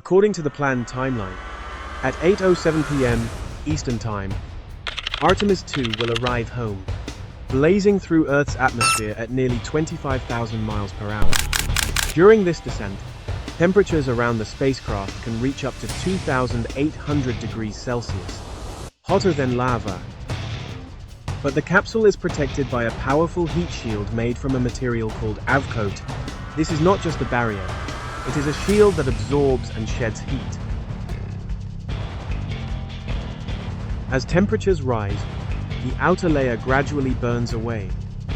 According to the planned timeline, at 8:07 p.m. Eastern Time, Artemis II will arrive home, blazing through Earth's atmosphere at nearly 25,000 miles per hour. During this descent, temperatures around the spacecraft can reach up to 2,800 degrees Celsius, hotter than lava. But the capsule is protected by a powerful heat shield made from a material called avcoat. This is not just a barrier, it is a shield that absorbs and sheds heat. As temperatures rise, the outer layer gradually burns away,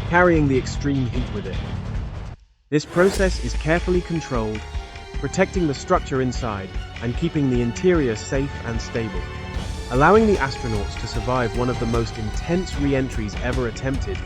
carrying the extreme heat with it. This process is carefully controlled, protecting the structure inside and keeping the interior safe and stable, allowing the astronauts to survive one of the most intense re-entries ever attempted